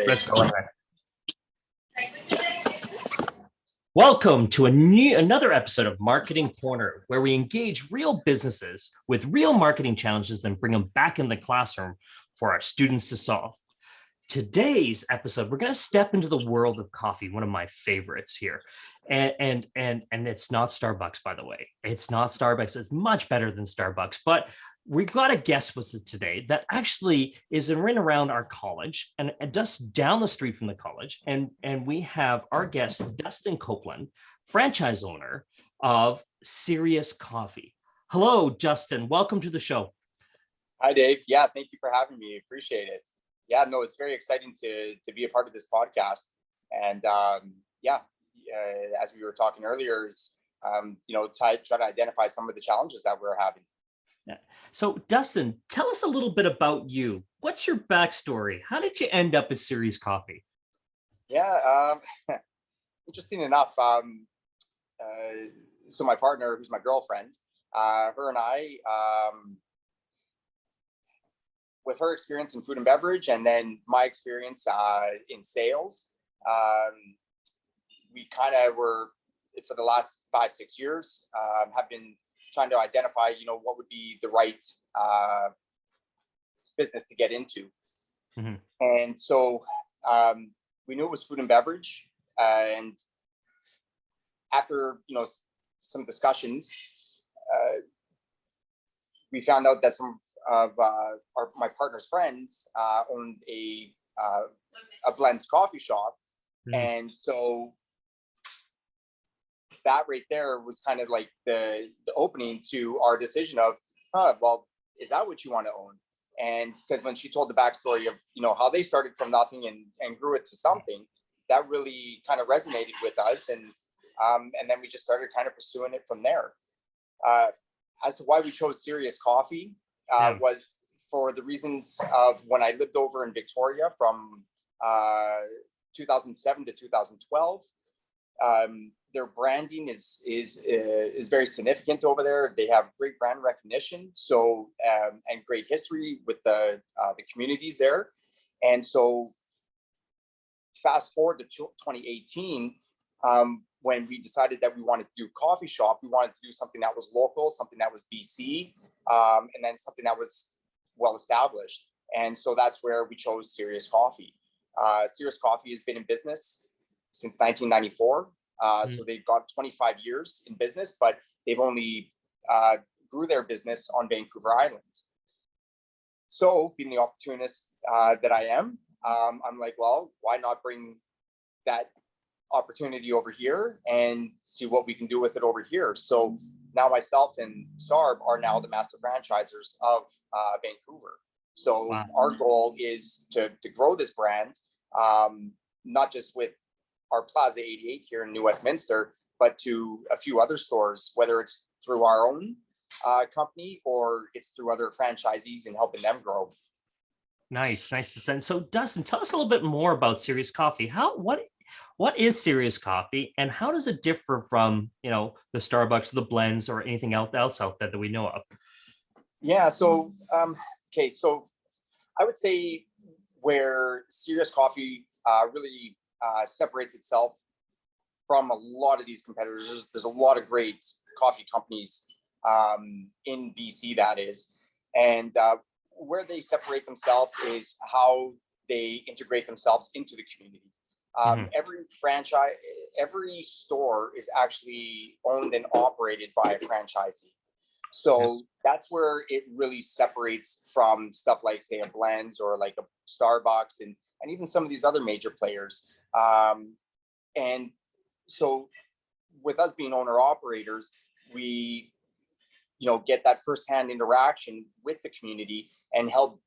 Let's go ahead. Welcome to another episode of Marketing Corner, where we engage real businesses with real marketing challenges and bring them back in the classroom for our students to solve. Today's episode, we're going to step into the world of coffee, one of my favorites here. And it's not Starbucks, by the way. It's not Starbucks. It's much better than Starbucks. But we've got a guest with us today that actually is in and around our college and just down the street from the college. And we have our guest, Dustin Copeland, franchise owner of Serious Coffee. Hello, Justin. Welcome to the show. Hi, Dave. Yeah, thank you for having me. Appreciate it. Yeah, no, it's very exciting to be a part of this podcast. And as we were talking earlier, try to identify some of the challenges that we're having. Yeah. So, Dustin, tell us a little bit about you. What's your backstory? How did you end up at Serious Coffee? Yeah, interesting enough. So my partner, who's my girlfriend, her and I, with her experience in food and beverage, and then my experience in sales, we kind of were, for the last 5-6 years, have been trying to identify, what would be the right business to get into. Mm-hmm. And so we knew it was food and beverage. And after, some discussions, we found out that some of my partner's friends owned a blends coffee shop. Mm-hmm. And so that right there was kind of like the opening to our decision of, well, is that what you want to own? And because when she told the backstory of, how they started from nothing and grew it to something, that really kind of resonated with us. And then we just started kind of pursuing it from there. As to why we chose Serious Coffee was for the reasons of when I lived over in Victoria from 2007 to 2012. Their branding is very significant over there. They have great brand recognition, and great history with the communities there. And so, fast forward to 2018, when we decided that we wanted to do coffee shop, we wanted to do something that was local, something that was BC, and then something that was well established. And so that's where we chose Serious Coffee. Serious Coffee has been in business since 1994. So they've got 25 years in business, but they've only grew their business on Vancouver Island. So being the opportunist that I am, I'm like, well, why not bring that opportunity over here and see what we can do with it over here? So now myself and Sarb are now the master franchisors of Vancouver. So wow. Our goal is to grow this brand, not just with our Plaza 88 here in New Westminster, but to a few other stores, whether it's through our own company or it's through other franchisees and helping them grow. Nice to send. So Dustin, tell us a little bit more about Serious Coffee. What is Serious Coffee and how does it differ from, the Starbucks, the blends, or anything else out there that we know of? Yeah, so, so I would say where Serious Coffee really separates itself from a lot of these competitors. There's a lot of great coffee companies in BC, that is. And where they separate themselves is how they integrate themselves into the community. Every store is actually owned and operated by a franchisee. So yes. That's where it really separates from stuff like, say, a Blends or like a Starbucks and even some of these other major players. And so with us being owner operators, we, get that firsthand interaction with the community and help,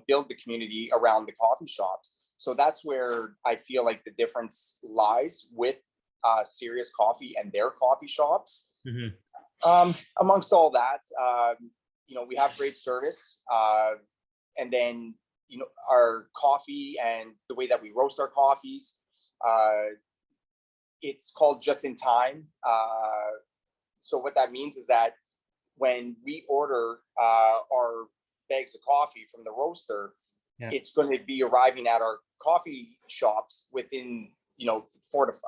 build the community around the coffee shops. So that's where I feel like the difference lies with Serious Coffee and their coffee shops. Mm-hmm. Amongst all that, we have great service. And then, our coffee and the way that we roast our coffees, it's called just in time. So what that means is that when we order our bags of coffee from the roaster, it's going to be arriving at our coffee shops within, 4 to 5.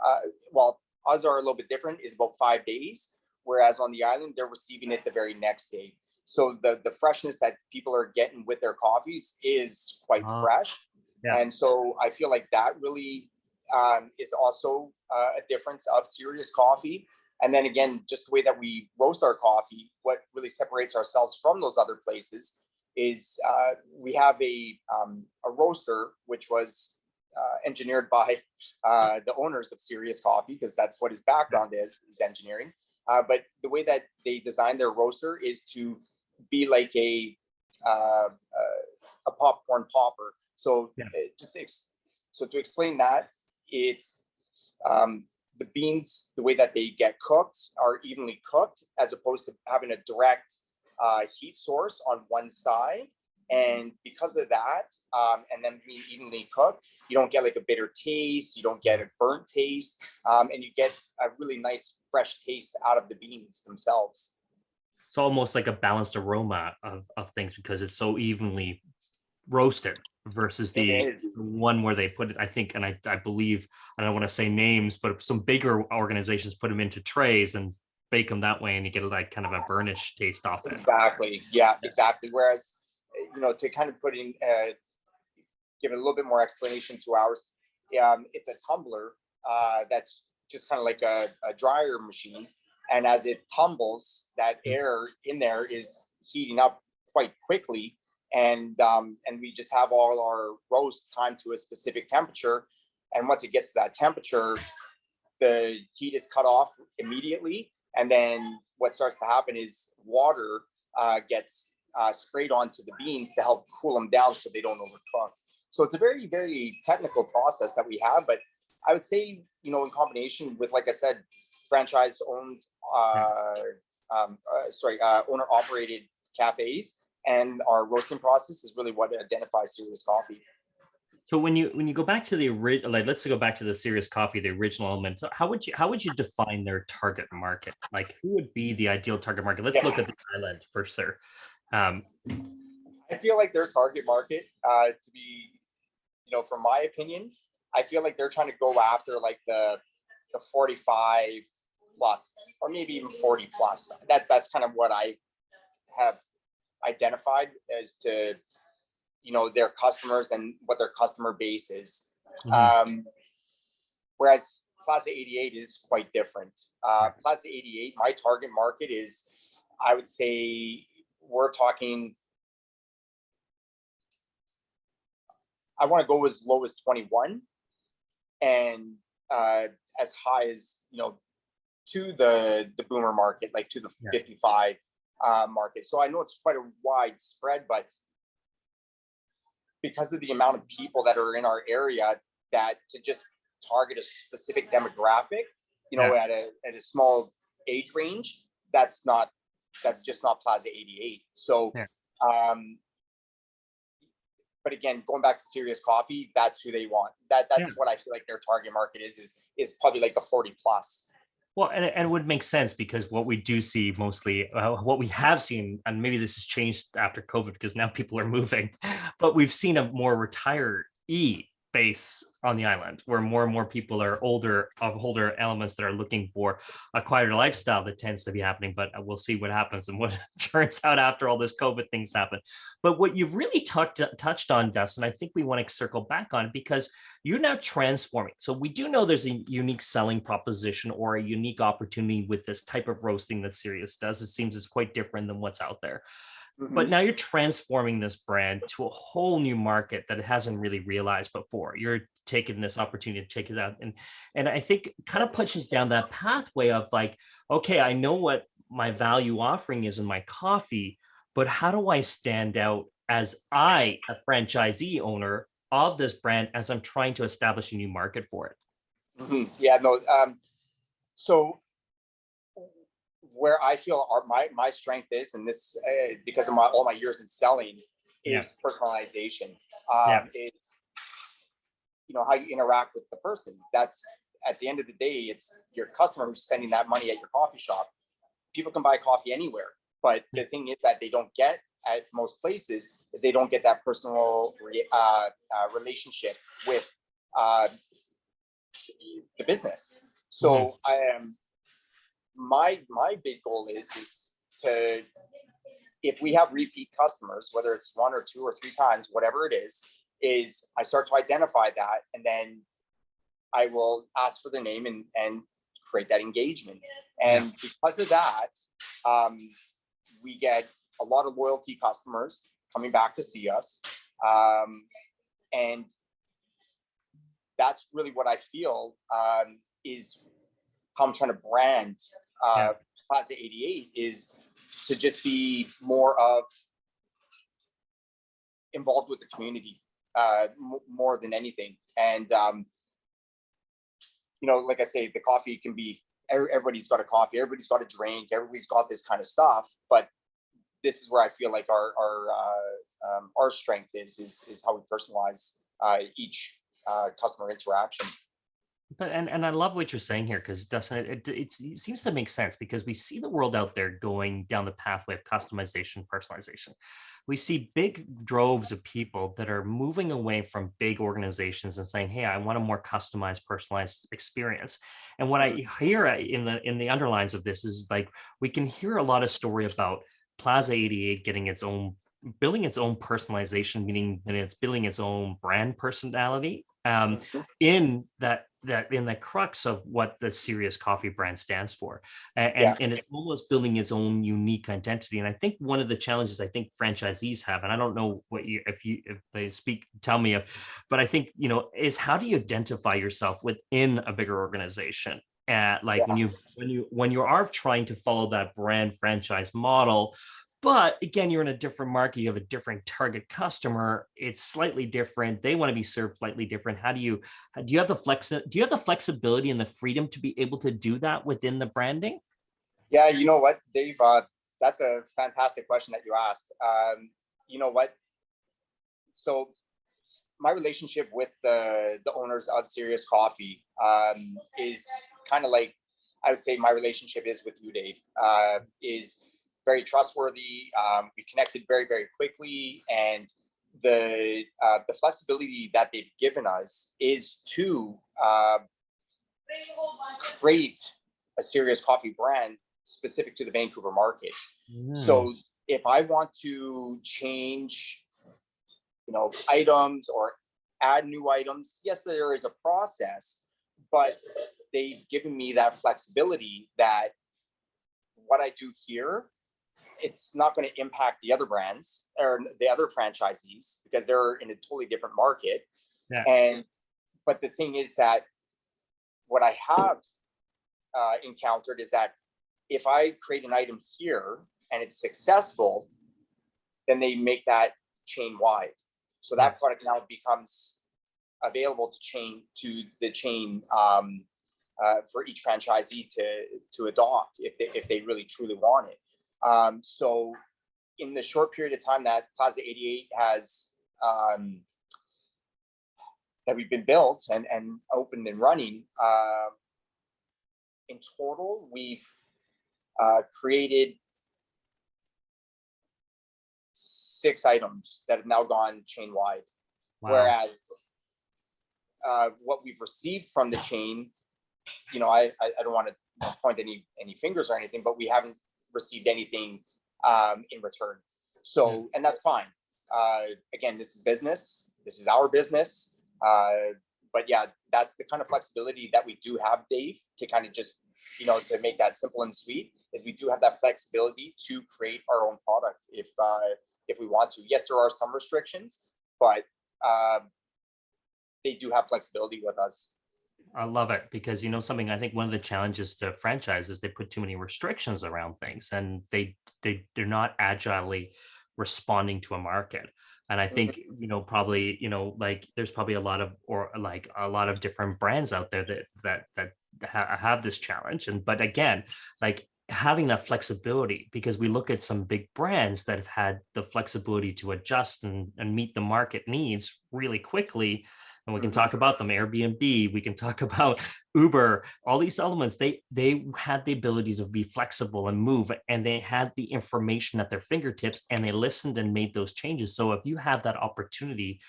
Well, ours are a little bit different, is about 5 days, whereas on the island they're receiving it the very next day. So the freshness that people are getting with their coffees is quite fresh. Yeah. And so I feel like that really is also a difference of Serious Coffee. And then again, just the way that we roast our coffee, what really separates ourselves from those other places is we have a roaster, which was engineered by the owners of Serious Coffee, because that's what his background is engineering. But the way that they designed their roaster is to be like a popcorn popper. So so to explain that, it's the beans, the way that they get cooked are evenly cooked, as opposed to having a direct heat source on one side. And because of that, and then being evenly cooked, you don't get like a bitter taste, you don't get a burnt taste, and you get a really nice fresh taste out of the beans themselves. It's almost like a balanced aroma of things because it's so evenly roasted versus the one where they put it, I think, and I believe, I don't want to say names, but some bigger organizations put them into trays and bake them that way, and you get like kind of a burnish taste off it. Exactly. Yeah, exactly. Whereas, to kind of put in, give it a little bit more explanation to ours, it's a tumbler that's just kind of like a dryer machine. And as it tumbles, that air in there is heating up quite quickly. And we just have all our roast timed to a specific temperature. And once it gets to that temperature, the heat is cut off immediately. And then what starts to happen is water gets sprayed onto the beans to help cool them down so they don't overcook. So it's a very, very technical process that we have. But I would say, in combination with, like I said, franchise-owned, owner-operated cafes, and our roasting process is really what identifies Serious Coffee. So when you go back to the original, like, let's go back to the Serious Coffee, the original element. So how would you define their target market? Like, who would be the ideal target market? Let's look at the island first, sir. I feel like their target market, to be, from my opinion, I feel like they're trying to go after like the 45 plus, or maybe even 40 plus. That's kind of what I have identified as to, their customers and what their customer base is. Whereas Plaza 88 is quite different. Plaza 88, my target market is, I would say, we're talking, I want to go as low as 21 and as high as, to the boomer market, like to the 55 market. So I know it's quite a wide spread, but because of the amount of people that are in our area, that to just target a specific demographic, at a small age range, that's just not Plaza 88. So, but again, going back to Serious Coffee, that's who they want. That's what I feel like their target market is probably like the 40 plus. Well, and it would make sense because what we do see mostly, what we have seen, and maybe this has changed after COVID because now people are moving, but we've seen a more retiree base on the island where more and more people are older elements that are looking for a quieter lifestyle that tends to be happening. But we'll see what happens and what turns out after all this COVID things happen. But what you've really touched on, Dustin, I think we want to circle back on because you're now transforming. So we do know there's a unique selling proposition or a unique opportunity with this type of roasting that Serious does. It seems it's quite different than what's out there. But now you're transforming this brand to a whole new market that it hasn't really realized before. You're taking this opportunity to check it out. And I think kind of pushes down that pathway of like, okay, I know what my value offering is in my coffee, but how do I stand out as a franchisee owner of this brand as I'm trying to establish a new market for it? Yeah, no. So where I feel my strength is, and this because of all my years in selling, is personalization. It's how you interact with the person. That's at the end of the day, it's your customer who's spending that money at your coffee shop. People can buy coffee anywhere, but the thing is that they don't get at most places is they don't get that personal relationship with the business. So I am my big goal is to, if we have repeat customers, whether it's 1 or 2 or 3 times, whatever it is I start to identify that, and then I will ask for their name and create that engagement. And because of that, we get a lot of loyalty customers coming back to see us. And that's really what I feel is how I'm trying to brand Plaza 88, is to just be more of involved with the community more than anything. And like I say, the coffee can be, everybody's got a coffee, everybody's got a drink, everybody's got this kind of stuff. But this is where I feel like our strength is how we personalize each customer interaction. But and I love what you're saying here, because Dustin, it seems to make sense, because we see the world out there going down the pathway of customization, personalization. We see big droves of people that are moving away from big organizations and saying, "Hey, I want a more customized, personalized experience." And what I hear in the underlines of this is, like, we can hear a lot of story about Plaza 88 getting its own, building its own personalization, meaning that it's building its own brand personality. In the crux of what the Serious Coffee brand stands for, and it's almost building its own unique identity. And I think one of the challenges I think franchisees have, and I don't know what if they speak, tell me if, but I think is, how do you identify yourself within a bigger organization? When you are trying to follow that brand franchise model. But again, you're in a different market, you have a different target customer, it's slightly different, they want to be served slightly different. Do you have the flexibility and the freedom to be able to do that within the branding? Yeah, you know what, Dave, that's a fantastic question that you asked. You know what? So my relationship with the owners of Serious Coffee is kind of like, I would say my relationship is with you, Dave, is very trustworthy. We connected very, very quickly, and the flexibility that they've given us is to create a Serious Coffee brand specific to the Vancouver market. So if I want to change, items or add new items, yes, there is a process, but they've given me that flexibility that what I do here, it's not going to impact the other brands or the other franchisees, because they're in a totally different market. But the thing is that what I have encountered is that if I create an item here and it's successful, then they make that chain wide. So that product now becomes available to the chain for each franchisee to adopt if they really truly want it. So in the short period of time that Plaza 88 has that we've been built and opened and running, in total we've created 6 items that have now gone chain wide. Wow. Whereas what we've received from the chain, I don't want to point any fingers or anything, but we haven't received anything in return. So, and that's fine. Again, this is business. This is our business. But yeah, that's the kind of flexibility that we do have, Dave, to kind of just, to make that simple and sweet, is we do have that flexibility to create our own product if we want to. Yes, there are some restrictions, but they do have flexibility with us. I love it, because something, I think one of the challenges to franchise is they put too many restrictions around things, and they're not agilely responding to a market. And I think probably like there's probably a lot of different brands out there that have this challenge. But again, like having that flexibility, because we look at some big brands that have had the flexibility to adjust and meet the market needs really quickly. and we can talk about them, Airbnb, we can talk about Uber, all these elements, they had the ability to be flexible and move, and they had the information at their fingertips, and they listened and made those changes. So if you have that opportunity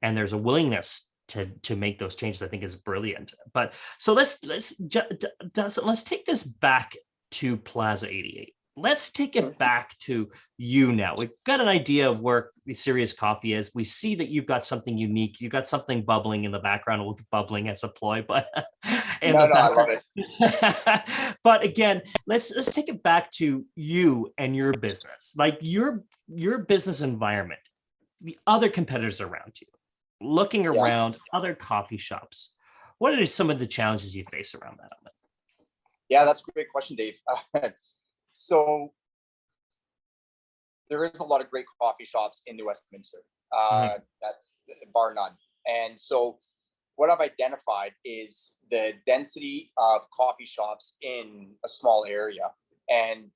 and there's a willingness to make those changes, I think is brilliant. But so let's take this back to Plaza 88. Let's take it back to you now. We've got an idea of where the Serious Coffee is. We see that you've got something unique. You've got something bubbling in the background. Well, bubbling as a ploy, but in the I love it. But again, let's take it back to you and your business, like your business environment, the other competitors around you, looking around other coffee shops. What are some of the challenges you face around that? Yeah, that's a great question, Dave. So there is a lot of great coffee shops in New Westminster. That's bar none. And so what I've identified is the density of coffee shops in a small area. And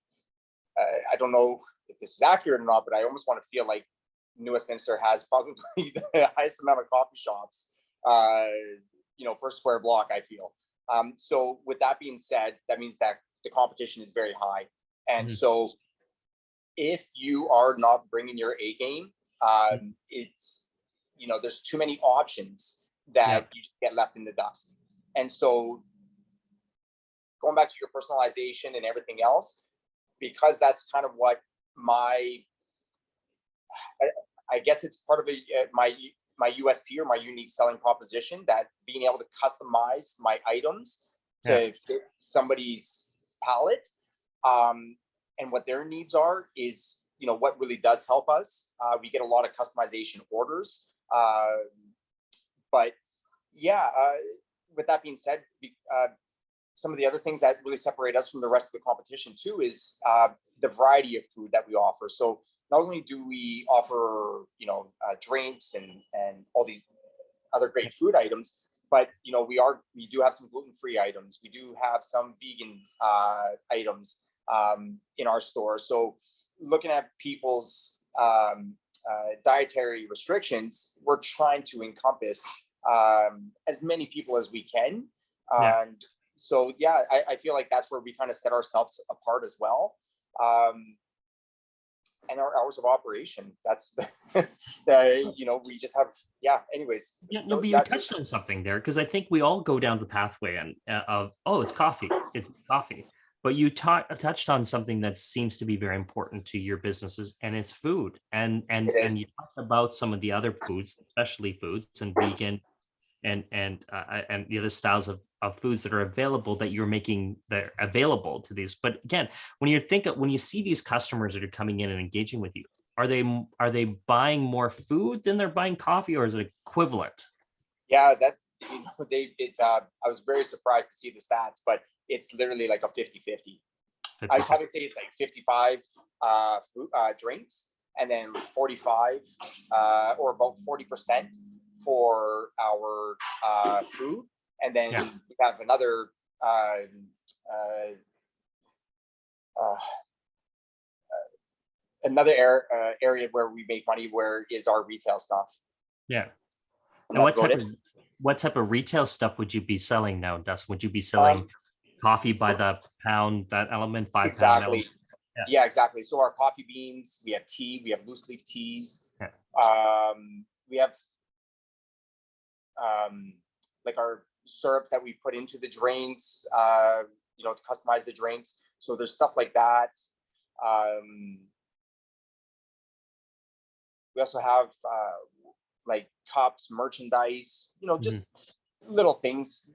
I don't know if this is accurate or not, but I almost want to feel like New Westminster has probably the highest amount of coffee shops, per square block, I feel. So with that being said, that means that the competition is very high. And so if you are not bringing your A game, it's, there's too many options that you get left in the dust. And so going back to your personalization and everything else, because that's kind of what I guess it's part of my USP or my unique selling proposition, that being able to customize my items to fit somebody's palate, and what their needs are is, what really does help us. We get a lot of customization orders, but with that being said, some of the other things that really separate us from the rest of the competition too is the variety of food that we offer. So not only do we offer, drinks and all these other great food items, but we do have some gluten-free items. We do have some vegan items in our store. So looking at people's dietary restrictions, we're trying to encompass as many people as we can. And so, I feel like that's where we kind of set ourselves apart as well. And our hours of operation, that's we just have, anyways. But you touched on something there, because I think we all go down the pathway of, it's coffee, but you touched on something that seems to be very important to your businesses, and it's food. And you talked about some of the other foods, especially foods and vegan and the other styles of foods that are available, that you're making that are available to these. But again, when you see these customers that are coming in and engaging with you, are they buying more food than they're buying coffee, or is it equivalent? Yeah, that I was very surprised to see the stats, but it's literally like a 50-50. I'd probably say it's like 55 food, drinks, and then 45 or about 40% for our food. And then we have another area where we make money, where is our retail stuff. Yeah. And what type of retail stuff would you be selling now, Dustin? Would you be selling coffee by the pound, that element, 5 pound element? Yeah, exactly. So our coffee beans, we have tea, we have loose leaf teas. We have like our syrups that we put into the drinks, to customize the drinks. So there's stuff like that. We also have like cups, merchandise, just little things,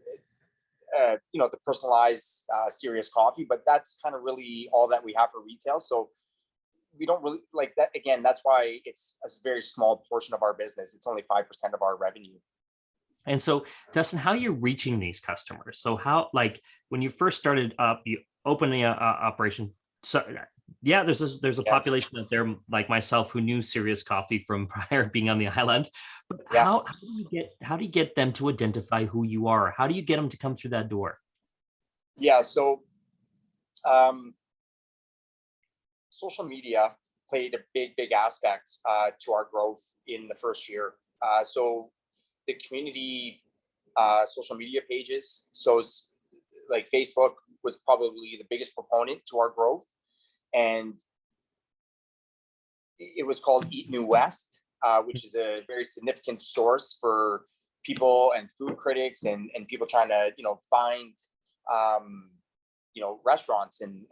to personalize Serious Coffee. But that's kind of really all that we have for retail. So we don't really like that. Again, that's why it's a very small portion of our business. It's only 5% of our revenue. And so, Dustin, how are you reaching these customers? So how, like when you first started up, you opened the operation. So there's a population out there like myself who knew Serious Coffee from prior being on the island. But how do you get them to identify who you are? How do you get them to come through that door? Yeah, so social media played a big aspect to our growth in the first year. So the community social media pages. So like Facebook was probably the biggest proponent to our growth, and it was called Eat New West, which is a very significant source for people and food critics and people trying to, find, restaurants and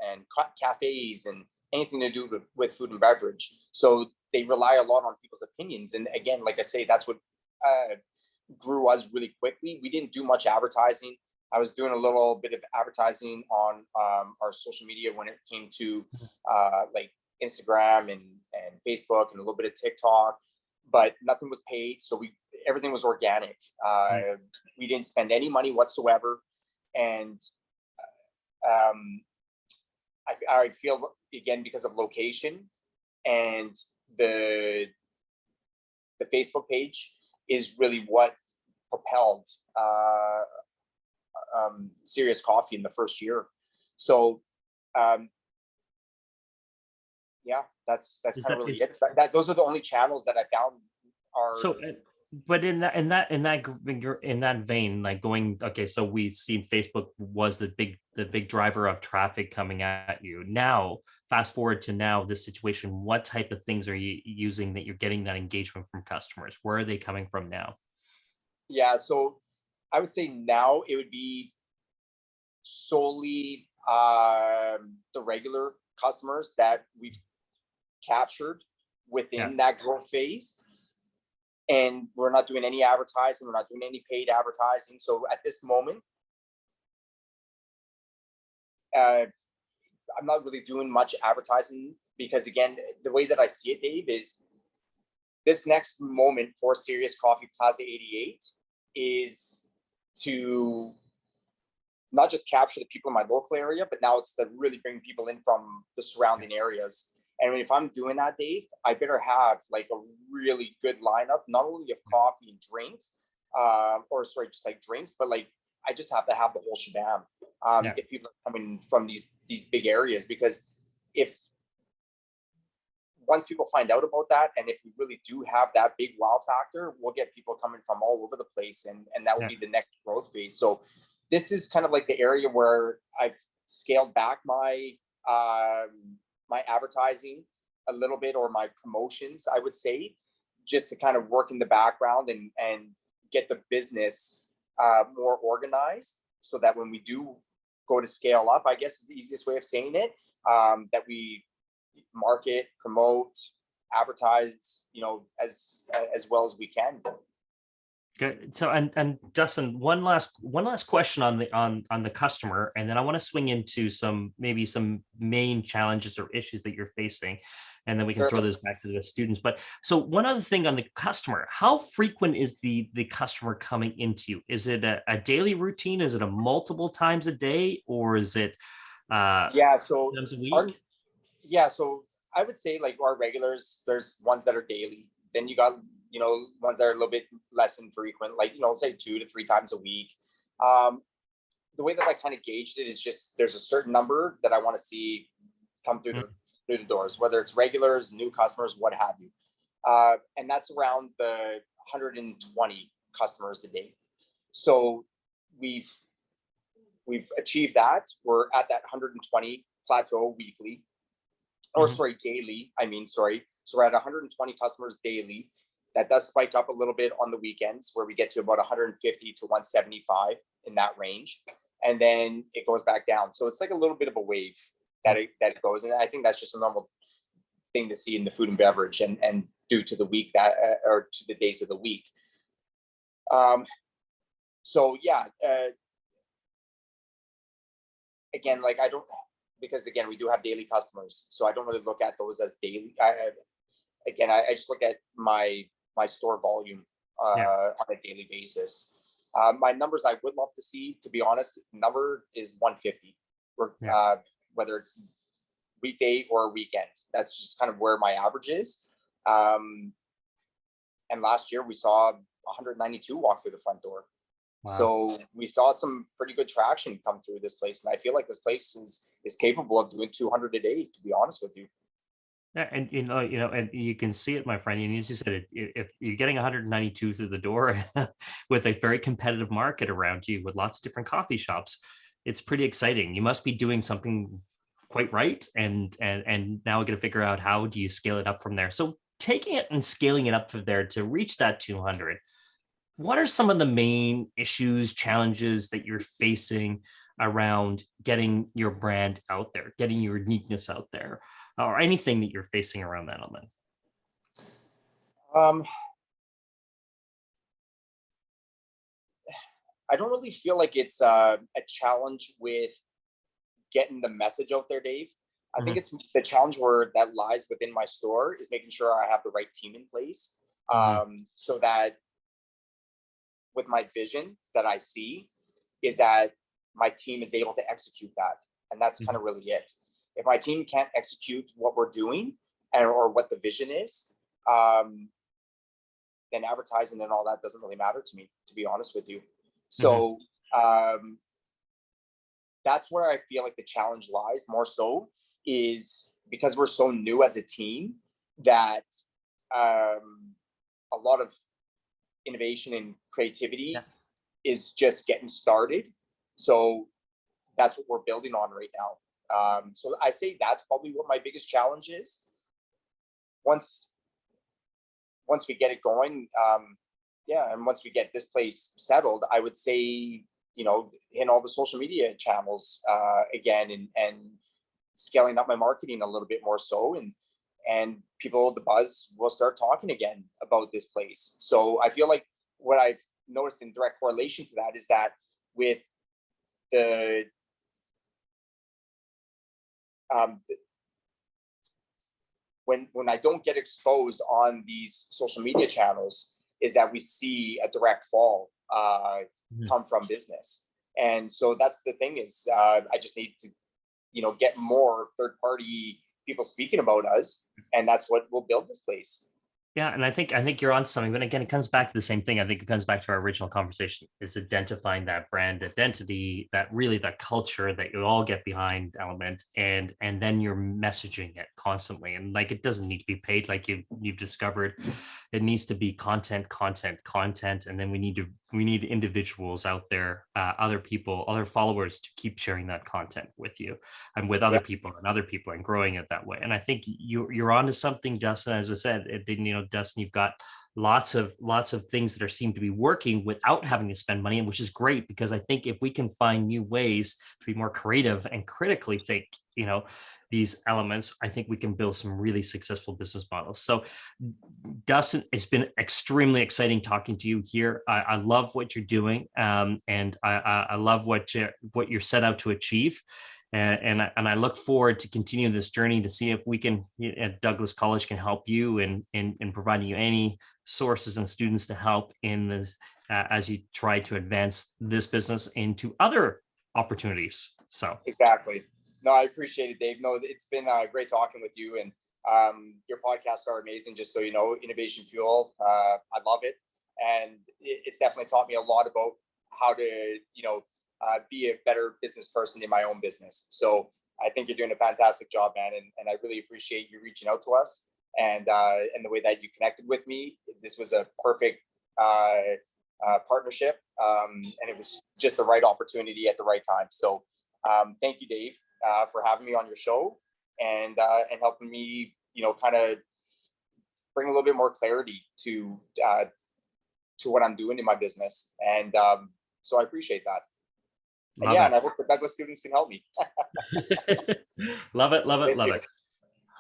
cafes and anything to do with food and beverage. So they rely a lot on people's opinions. And again, like I say, that's what grew us really quickly. We didn't do much advertising. I was doing a little bit of advertising on our social media when it came to like Instagram and Facebook and a little bit of TikTok, but nothing was paid. So everything was organic. We didn't spend any money whatsoever. And I feel, again, because of location and the Facebook page is really what propelled Serious Coffee in the first year. So yeah, that's kind of really it. Those are the only channels that I found are. So, but in that vein, like going, okay, so we've seen Facebook was the big driver of traffic coming at you. Now, fast forward to now, this situation, what type of things are you using that you're getting that engagement from customers? Where are they coming from now? Yeah, so I would say now it would be solely the regular customers that we've captured within that growth phase. And we're not doing any advertising. We're not doing any paid advertising. So at this moment, I'm not really doing much advertising because, again, the way that I see it, Dave, is this next moment for Serious Coffee Plaza 88 is to not just capture the people in my local area, but now it's to really bring people in from the surrounding areas. And if I'm doing that, Dave, I better have like a really good lineup, not only of coffee and drinks, just like drinks, but like I just have to have the whole shabam. If people are coming from these big areas, because if once people find out about that, and if we really do have that big wow factor, we'll get people coming from all over the place, and that will be the next growth phase. So this is kind of like the area where I've scaled back my my advertising a little bit, or my promotions, I would say, just to kind of work in the background and get the business more organized, so that when we do go to scale up, I guess is the easiest way of saying it, that we market, promote, advertise, as well as we can. Good. So, and Dustin, one last question on the customer, and then I want to swing into some main challenges or issues that you're facing, and then we can throw those back to the students. But so one other thing on the customer, how frequent is the customer coming into you? Is it a daily routine? Is it a multiple times a day, or is it so times a week? So I would say like our regulars, there's ones that are daily. Then you got ones that are a little bit less infrequent, like, say 2 to 3 times a week. The way that I kind of gauged it is just there's a certain number that I want to see come through the doors, whether it's regulars, new customers, what have you. And that's around the 120 customers a day. So we've achieved that. We're at that 120 plateau weekly, or daily. So we're at 120 customers daily. That does spike up a little bit on the weekends, where we get to about 150 to 175 in that range, and then it goes back down. So it's like a little bit of a wave that it goes, and I think that's just a normal thing to see in the food and beverage, and due to the week or to the days of the week. Again, like I don't, because again we do have daily customers, so I don't really look at those as daily. I just look at my store volume on a daily basis. My numbers I would love to see, to be honest, number is 150, whether it's weekday or weekend. That's just kind of where my average is. And last year we saw 192 walk through the front door. Wow. So we saw some pretty good traction come through this place, and I feel like this place is capable of doing 200 a day, to be honest with you. And and you can see it, my friend. And as you said, if you're getting 192 through the door with a very competitive market around you with lots of different coffee shops, it's pretty exciting. You must be doing something quite right, and now we're going to figure out how do you scale it up from there. So taking it and scaling it up from there to reach that 200, what are some of the main issues, challenges that you're facing around getting your brand out there, getting your uniqueness out there, or anything that you're facing around that element? Um, I don't really feel like it's a challenge with getting the message out there, Dave. I think Hmm. it's the challenge where that lies within my store is making sure I have the right team in place, Hmm. so that with my vision that I see is that my team is able to execute that. And that's kind Hmm. of really it. If my team can't execute what we're doing and or what the vision is, um, then advertising and all that doesn't really matter to me, to be honest with you. Hmm. So um, that's where I feel like the challenge lies more so is because we're so new as a team that a lot of innovation and Yeah. creativity is just getting started. So that's what we're building on right now. So I say that's probably what my biggest challenge is. Once once we get it going, yeah, and once we get this place settled, I would say in all the social media channels again, and scaling up my marketing a little bit more so, and people, the buzz will start talking again about this place. So I feel like what I've noticed in direct correlation to that is that with the um, when I don't get exposed on these social media channels, is that we see a direct fall Mhm. come from business, and so that's the thing is I just need to get more third party people speaking about us, and that's what will build this place. Yeah, and I think you're on something. But again, it comes back to the same thing. I think it comes back to our original conversation: is identifying that brand identity, that really that culture that you all get behind element, and then you're messaging it constantly. And like it doesn't need to be paid, like you've discovered. It needs to be content, content, content, and then we need individuals out there, other people, other followers to keep sharing that content with you and with Yeah, other people and growing it that way. And I think you're onto something, Dustin. As I said, Dustin, you've got lots of things that are seem to be working without having to spend money, which is great because I think if we can find new ways to be more creative and critically think, these elements, I think we can build some really successful business models. So, Dustin, it's been extremely exciting talking to you here. I love what you're doing, and I love what you're set out to achieve. And I look forward to continuing this journey to see if we can at Douglas College can help you in providing you any sources and students to help in this as you try to advance this business into other opportunities. So exactly. No, I appreciate it, Dave. No, it's been great talking with you, and your podcasts are amazing. Just so you know, Innovation Fuel, I love it, and it's definitely taught me a lot about how to, be a better business person in my own business. So I think you're doing a fantastic job, man, and I really appreciate you reaching out to us and the way that you connected with me. This was a perfect partnership, and it was just the right opportunity at the right time. So thank you, Dave, for having me on your show and helping me, kind of bring a little bit more clarity to what I'm doing in my business. And so I appreciate that. And love yeah, and it. I hope the Douglas students can help me. Love it, love it, Thank love you. it.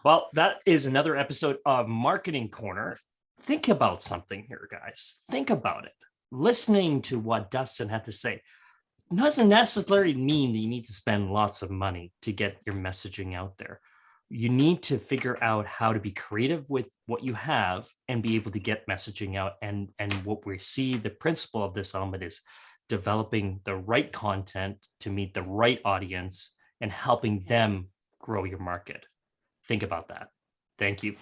Well, that is another episode of Marketing Corner. Think about something here, guys. Think about it. Listening to what Dustin had to say doesn't necessarily mean that you need to spend lots of money to get your messaging out there. You need to figure out how to be creative with what you have and be able to get messaging out. And what we see, the principle of this element is developing the right content to meet the right audience and helping them grow your market. Think about that. Thank you.